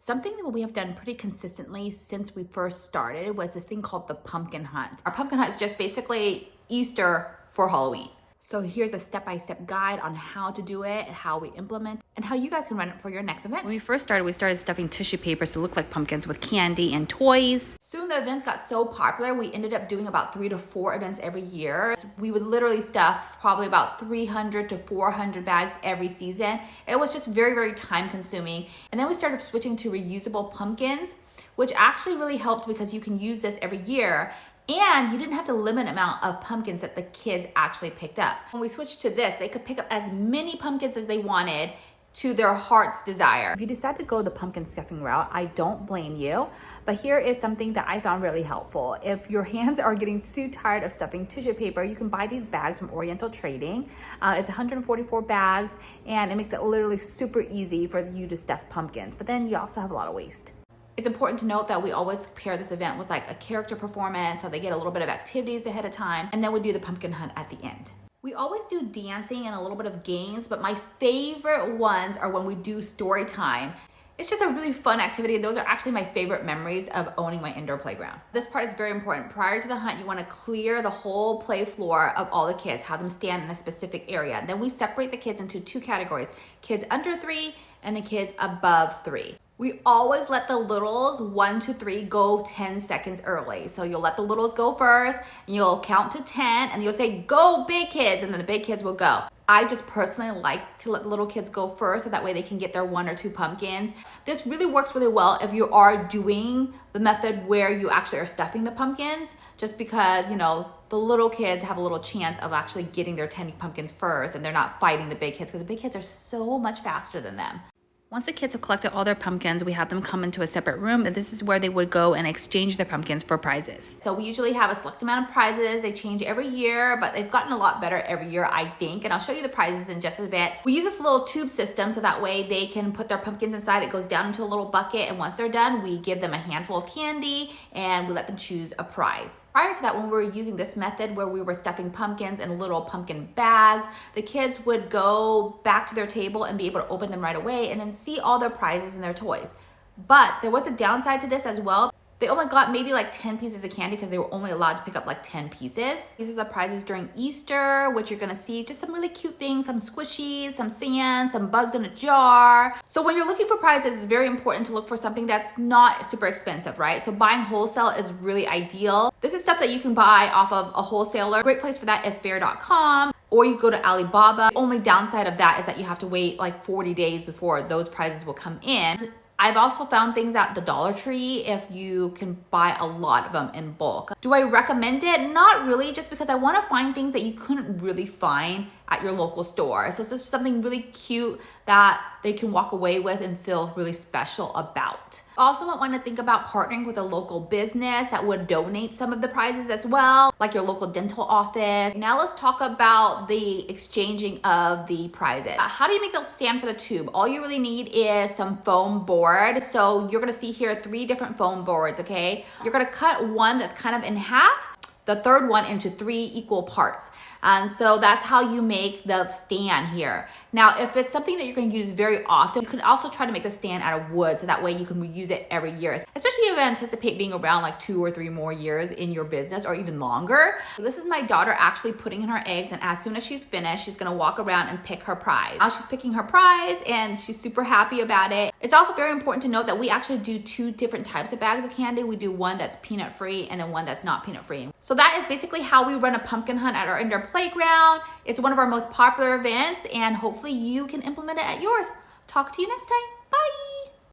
Something that we have done pretty consistently since we first started was this thing called the pumpkin hunt. Our pumpkin hunt is just basically Easter for Halloween. So here's a step-by-step guide on how to do it, how we implement, and how you guys can run it for your next event. When we first started, we started stuffing tissue papers to look like pumpkins with candy and toys. Soon the events got so popular, we ended up doing about 3 to 4 events every year. We would literally stuff probably about 300 to 400 bags every season. It was just very, very time consuming. And then we started switching to reusable pumpkins, which actually really helped because you can use this every year. And you didn't have to limit the amount of pumpkins that the kids actually picked up. When we switched to this, they could pick up as many pumpkins as they wanted to their heart's desire. If you decide to go the pumpkin stuffing route, I don't blame you. But here is something that I found really helpful. If your hands are getting too tired of stuffing tissue paper, you can buy these bags from Oriental Trading. It's 144 bags, and it makes it literally super easy for you to stuff pumpkins. But then you also have a lot of waste. It's important to note that we always pair this event with like a character performance so they get a little bit of activities ahead of time, and then we do the pumpkin hunt at the end. We always do dancing and a little bit of games, but my favorite ones are when we do story time. It's just a really fun activity, and those are actually my favorite memories of owning my indoor playground. This part is very important. Prior to the hunt, you want to clear the whole play floor of all the kids, have them stand in a specific area. And then we separate the kids into 2 categories, kids under 3 and the kids above 3. We always let the littles 1 to 3 go 10 seconds early. So you'll let the littles go first, and you'll count to 10, and you'll say, go big kids, and then the big kids will go. I just personally like to let the little kids go first so that way they can get their 1 or 2 pumpkins. This really works really well if you are doing the method where you actually are stuffing the pumpkins, just because, you know, the little kids have a little chance of actually getting their 10 pumpkins first, and they're not fighting the big kids because the big kids are so much faster than them. Once the kids have collected all their pumpkins, we have them come into a separate room, and this is where they would go and exchange their pumpkins for prizes. So we usually have a select amount of prizes. They change every year, but they've gotten a lot better every year, I think. And I'll show you the prizes in just a bit. We use this little tube system so that way they can put their pumpkins inside. It goes down into a little bucket, and once they're done, we give them a handful of candy and we let them choose a prize. Prior to that, when we were using this method where we were stuffing pumpkins in little pumpkin bags, the kids would go back to their table and be able to open them right away and then see all their prizes and their toys. But there was a downside to this as well. They only got maybe like 10 pieces of candy because they were only allowed to pick up like 10 pieces. These are the prizes during Easter, which you're gonna see just some really cute things, some squishies, some sand, some bugs in a jar. So when you're looking for prizes, it's very important to look for something that's not super expensive, right? So buying wholesale is really ideal. This is stuff that you can buy off of a wholesaler. Great place for that is faire.com. Or you go to Alibaba. The only downside of that is that you have to wait like 40 days before those prizes will come in. I've also found things at the Dollar Tree if you can buy a lot of them in bulk. Do I recommend it? Not really, just because I want to find things that you couldn't really find at your local store. So this is something really cute that they can walk away with and feel really special about. Also, I want to think about partnering with a local business that would donate some of the prizes as well, like your local dental office. Now let's talk about the exchanging of the prizes. How do you make the stand for the tube? All you really need is some foam board. So you're gonna see here 3 different foam boards, okay? You're gonna cut one that's kind of in half, the third one into 3 equal parts. And so that's how you make the stand here. Now, if it's something that you're gonna use very often, you can also try to make the stand out of wood so that way you can reuse it every year, especially if you anticipate being around like 2 or 3 more years in your business or even longer. So this is my daughter actually putting in her eggs, and as soon as she's finished, she's gonna walk around and pick her prize. Now she's picking her prize and she's super happy about it. It's also very important to note that we actually do 2 different types of bags of candy. We do one that's peanut free and then one that's not peanut free. So that is basically how we run a pumpkin hunt at our indoor playground. It's one of our most popular events, and hopefully you can implement it at yours. Talk to you next time.